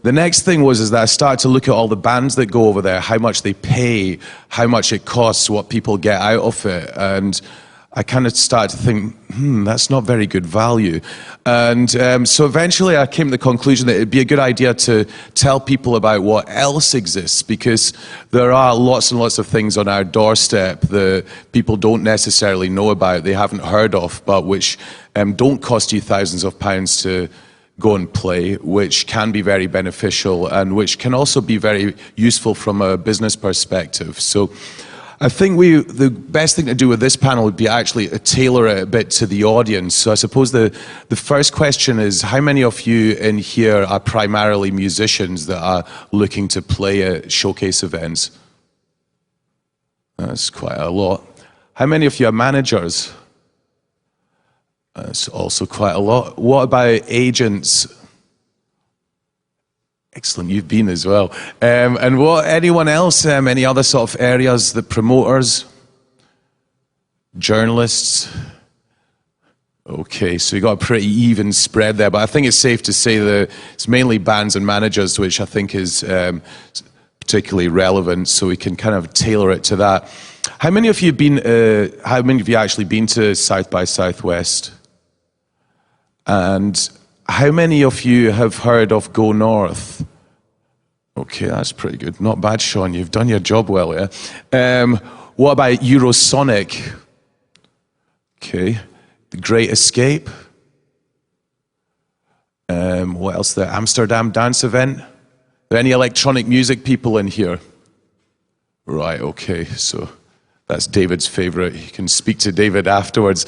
the next thing is that I started to look at all the bands that go over there, how much they pay, how much it costs, what people get out of it, and I kind of started to think, that's not very good value. And so eventually I came to the conclusion that it'd be a good idea to tell people about what else exists, because there are lots and lots of things on our doorstep that people don't necessarily know about, they haven't heard of, but which don't cost you thousands of pounds to go and play, which can be very beneficial and which can also be very useful from a business perspective. So I think the best thing to do with this panel would be actually to tailor it a bit to the audience. So I suppose the first question is, how many of you in here are primarily musicians that are looking to play at showcase events? That's quite a lot. How many of you are managers? That's also quite a lot. What about agents? Excellent, you've been as well. And what, anyone else, any other sort of areas, the promoters, journalists? Okay, so you got a pretty even spread there, but I think it's safe to say that it's mainly bands and managers, which I think is particularly relevant, so we can kind of tailor it to that. How many of you actually been to South by Southwest? And how many of you have heard of goNorth? Okay, that's pretty good. Not bad, Shaun. You've done your job well, yeah? What about Eurosonic? Okay. The Great Escape? What else there? Amsterdam Dance Event? Are there any electronic music people in here? Right, okay. So that's David's favorite. You can speak to David afterwards.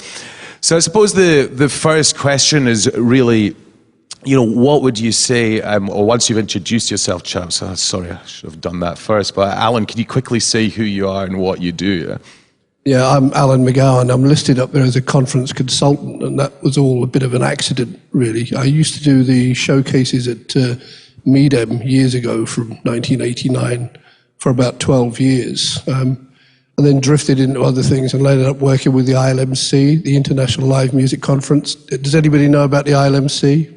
So I suppose the first question is really, what would you say, or once you've introduced yourself, chaps, sorry, I should have done that first, but Allan, can you quickly say who you are and what you do? Yeah, I'm Allan McGowan. I'm listed up there as a conference consultant, and that was all a bit of an accident, really. I used to do the showcases at MEDEM years ago from 1989 for about 12 years. And then drifted into other things and ended up working with the ILMC, the International Live Music Conference. Does anybody know about the ILMC?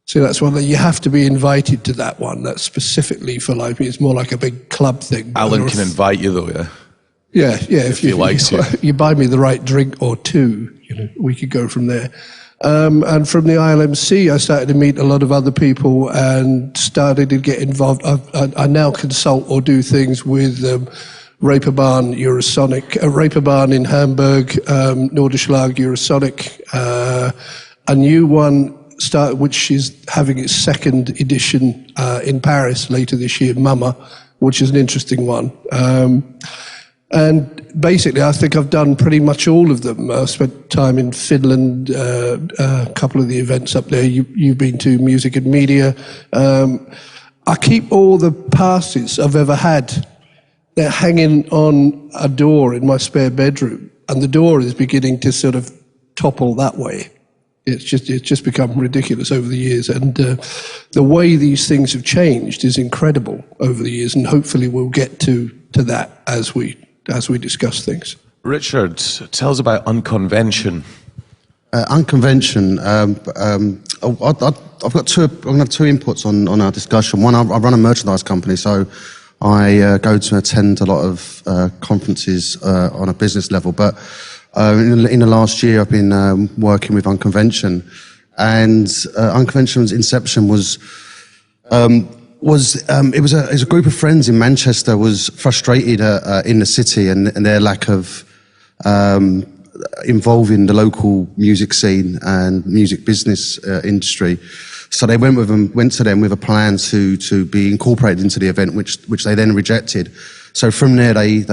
So that's one that you have to be invited to that one. That's specifically for live music. It's more like a big club thing. Allan can invite you though, yeah? Yeah, if he likes you. You buy me the right drink or two, we could go from there. And from the ILMC, I started to meet a lot of other people and started to get involved. I now consult or do things with Reeperbahn Eurosonic, Reeperbahn in Hamburg, Norderschlag Eurosonic, a new one which is having its second edition in Paris later this year, Mama, which is an interesting one. And basically, I think I've done pretty much all of them. I spent time in Finland, a couple of the events up there. You've been to Music and Media. I keep all the passes I've ever had. They're hanging on a door in my spare bedroom, and the door is beginning to sort of topple that way. It's just become ridiculous over the years, and the way these things have changed is incredible over the years, and hopefully we'll get to that as we discuss things. Richard, tell us about Unconvention. Unconvention. I've got two inputs on our discussion. One, I run a merchandise company, so I go to attend a lot of conferences on a business level, but in the last year I've been working with Unconvention, and Unconvention's inception was a group of friends in Manchester was frustrated in the city and their lack of involving the local music scene and music business industry. So they went to them with a plan to be incorporated into the event, which they then rejected. So from there, they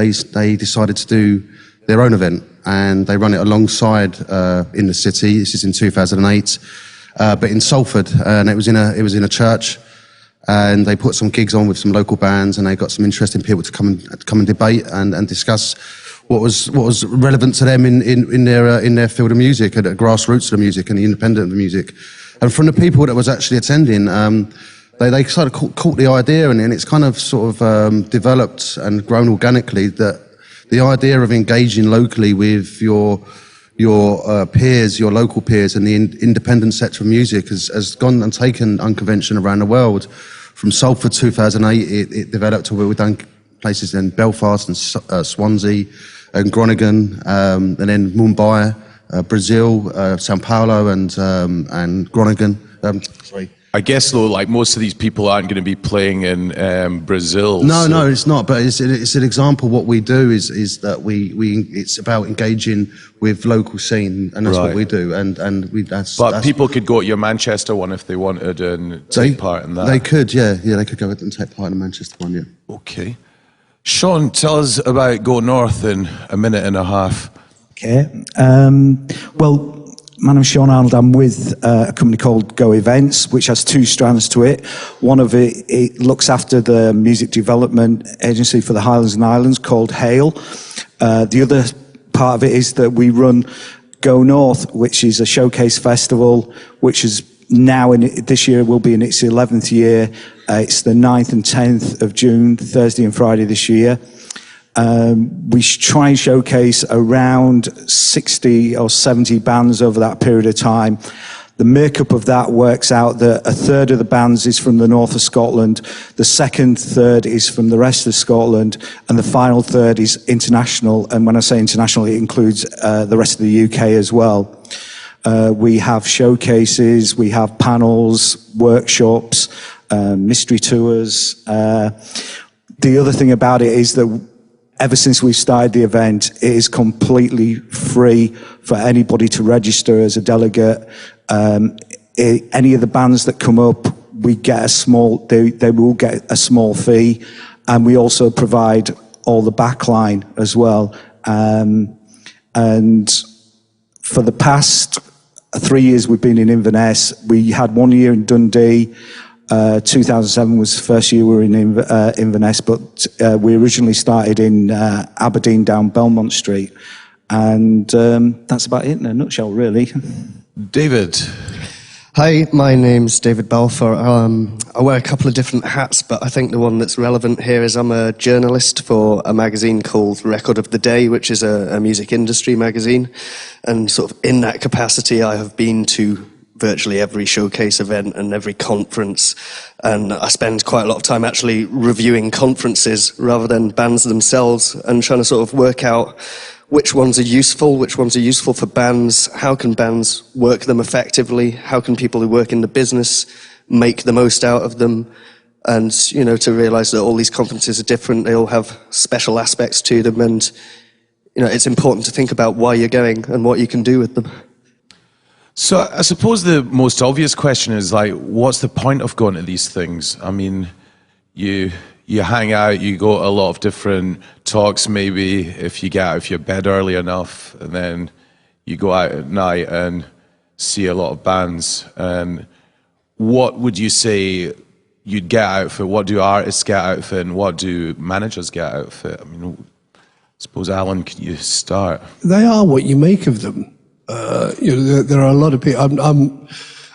decided to do their own event, and they run it alongside in the city. This is in 2008, but in Salford, and it was in a church, and they put some gigs on with some local bands, and they got some interesting people to come and debate and discuss what was relevant to them in their field of music, at the grassroots of the music and the independent of the music. And from the people that was actually attending, they sort of caught the idea, and it's kind of sort of developed and grown organically, that the idea of engaging locally with your your peers, your local peers, and the independent sector of music has gone and taken unconvention around the world. From Salford 2008, it developed to where we've done places in Belfast and Swansea and Groningen, and then Mumbai, Brazil, Sao Paulo, and Groningen. Sorry. I guess though, like most of these people aren't going to be playing in Brazil. No, it's not. But it's an example. What we do is that it's about engaging with local scene, and that's what we do. But people could go to your Manchester one if they wanted and take part in that. They could, yeah, they could go and take part in the Manchester one, yeah. Okay, Shaun, tell us about goNorth in a minute and a half. Okay. Well, my name's Shaun Arnold. I'm with a company called Go Events, which has two strands to it. One of it looks after the music development agency for the Highlands and Islands called Hale. The other part of it is that we run goNorth, which is a showcase festival, which is now, this year will be in its 11th year. It's the 9th and 10th of June, Thursday and Friday this year. We try and showcase around 60 or 70 bands over that period of time. The makeup of that works out that a third of the bands is from the north of Scotland, the second third is from the rest of Scotland, and the final third is international. And when I say international, it includes the rest of the UK as well. We have showcases, we have panels, workshops, mystery tours. The other thing about it is that ever since we started the event, it is completely free for anybody to register as a delegate. Any of the bands that come up, we get they will get a small fee, and we also provide all the backline as well. And for the past 3 years we've been in Inverness. We had 1 year in Dundee. 2007 was the first year we were in Inverness, but we originally started in Aberdeen down Belmont Street. And that's about it in a nutshell, really. David. Hi, my name's David Balfour. I wear a couple of different hats, but I think the one that's relevant here is I'm a journalist for a magazine called Record of the Day, which is a music industry magazine. And sort of in that capacity, I have been to virtually every showcase event and every conference, and I spend quite a lot of time actually reviewing conferences rather than bands themselves, and trying to sort of work out which ones are useful for bands, how can bands work them effectively, how can people who work in the business make the most out of them, and to realize that all these conferences are different, they all have special aspects to them, and it's important to think about why you're going and what you can do with them. So I suppose the most obvious question is, like, what's the point of going to these things? I mean, you hang out, you go to a lot of different talks, maybe if you get out of your bed early enough, and then you go out at night and see a lot of bands. And what would you say you'd get out of it? What do artists get out of it, and what do managers get out of it? I mean, I suppose, Allan, can you start? They are what you make of them. There are a lot of people.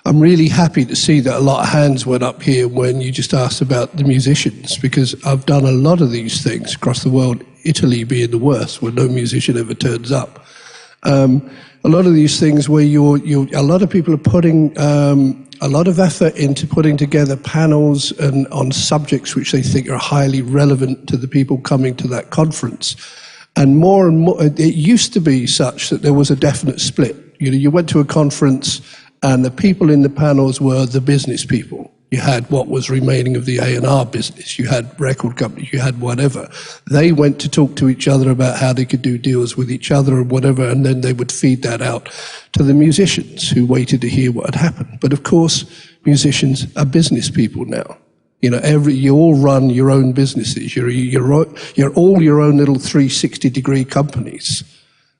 I'm really happy to see that a lot of hands went up here when you just asked about the musicians, because I've done a lot of these things across the world, Italy being the worst, where no musician ever turns up. A lot of these things where a lot of people are putting a lot of effort into putting together panels and on subjects which they think are highly relevant to the people coming to that conference. And more, it used to be such that there was a definite split. You went to a conference and the people in the panels were the business people. You had what was remaining of the A&R business. You had record companies, you had whatever. They went to talk to each other about how they could do deals with each other or whatever, and then they would feed that out to the musicians who waited to hear what had happened. But of course, musicians are business people now. You all run your own businesses. You're all your own little 360-degree companies.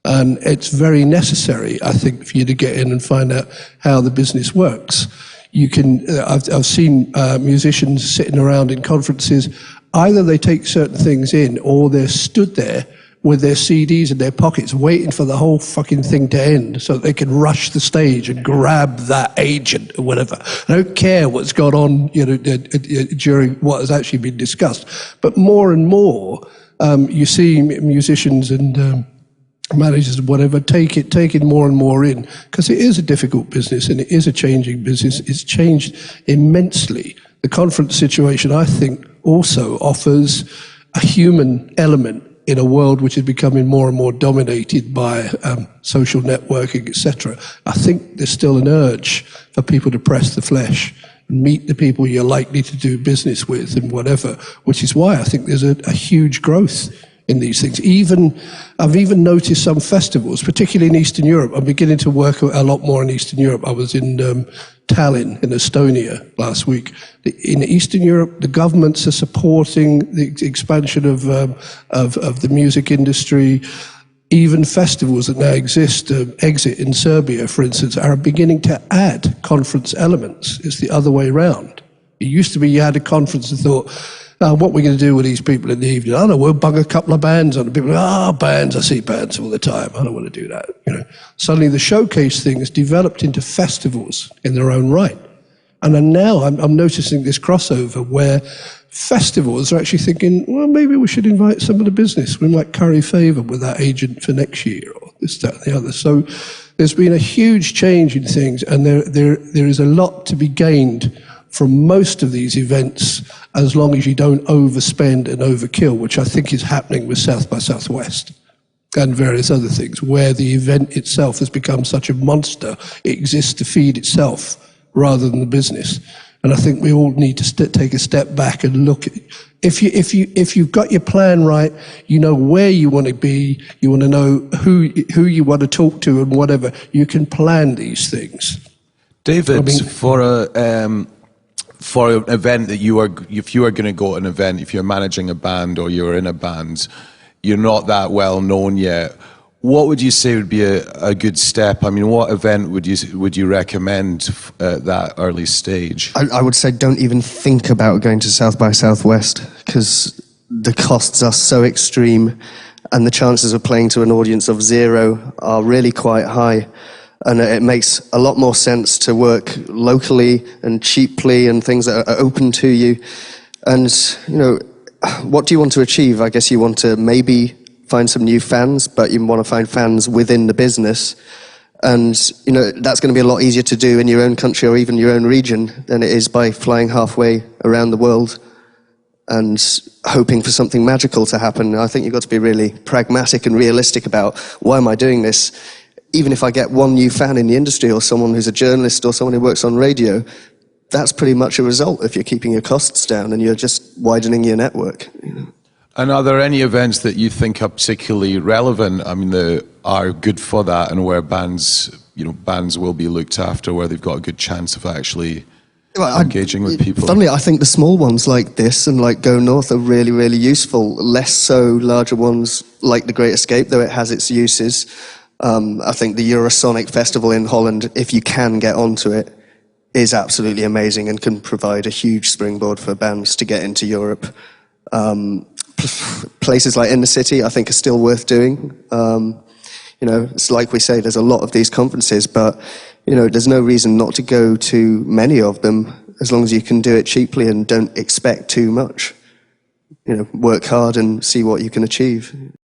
And it's very necessary, I think, for you to get in and find out how the business works. I've seen musicians sitting around in conferences. Either they take certain things in, or they're stood there with their CDs in their pockets waiting for the whole fucking thing to end so that they can rush the stage and grab that agent or whatever. I don't care what's gone on during what has actually been discussed. But more and more, you see musicians and managers, whatever, taking more and more in, because it is a difficult business and it is a changing business. It's changed immensely. The conference situation, I think, also offers a human element in a world which is becoming more and more dominated by social networking, etc. I think there's still an urge for people to press the flesh, meet the people you're likely to do business with and whatever, which is why I think there's a huge growth in these things. I've even noticed some festivals, particularly in Eastern Europe. I'm beginning to work a lot more in Eastern Europe. I was in Tallinn in Estonia last week. In Eastern Europe, the governments are supporting the expansion of the music industry. Even festivals that now exist, Exit in Serbia, for instance, are beginning to add conference elements. It's the other way around. It used to be you had a conference and thought, what are we going to do with these people in the evening? I don't know, we'll bung a couple of bands on. People go, bands, I see bands all the time. I don't want to do that. Suddenly the showcase thing has developed into festivals in their own right. And then now I'm noticing this crossover where festivals are actually thinking, well, maybe we should invite some of the business. We might curry favour with that agent for next year or this, that, and the other. So there's been a huge change in things, and there is a lot to be gained from most of these events, as long as you don't overspend and overkill, which I think is happening with South by Southwest and various other things, where the event itself has become such a monster, it exists to feed itself rather than the business. And I think we all need to take a step back and look at, if you've got your plan right, you know where you want to be, you want to know who you want to talk to and whatever, you can plan these things. David, for an event that if you are going to go to an event, if you're managing a band or you're in a band, you're not that well known yet, what would you say would be a good step? I mean, what event would you recommend at that early stage? I would say don't even think about going to South by Southwest, because the costs are so extreme and the chances of playing to an audience of 0 are really quite high. And it makes a lot more sense to work locally and cheaply and things that are open to you. And, what do you want to achieve? I guess you want to maybe find some new fans, but you want to find fans within the business. And, that's going to be a lot easier to do in your own country or even your own region than it is by flying halfway around the world and hoping for something magical to happen. I think you've got to be really pragmatic and realistic about, why am I doing this? Even if I get one new fan in the industry or someone who's a journalist or someone who works on radio, that's pretty much a result if you're keeping your costs down and you're just widening your network. And are there any events that you think are particularly relevant? I mean, that are good for that, and where bands will be looked after, where they've got a good chance of actually engaging with people? Funnily, I think the small ones like this and like goNorth are really, really useful. Less so larger ones like the Great Escape, though it has its uses. I think the Eurosonic Festival in Holland, if you can get onto it, is absolutely amazing and can provide a huge springboard for bands to get into Europe. Places like In the City, I think, are still worth doing. It's like we say, there's a lot of these conferences, but there's no reason not to go to many of them as long as you can do it cheaply and don't expect too much. Work hard and see what you can achieve.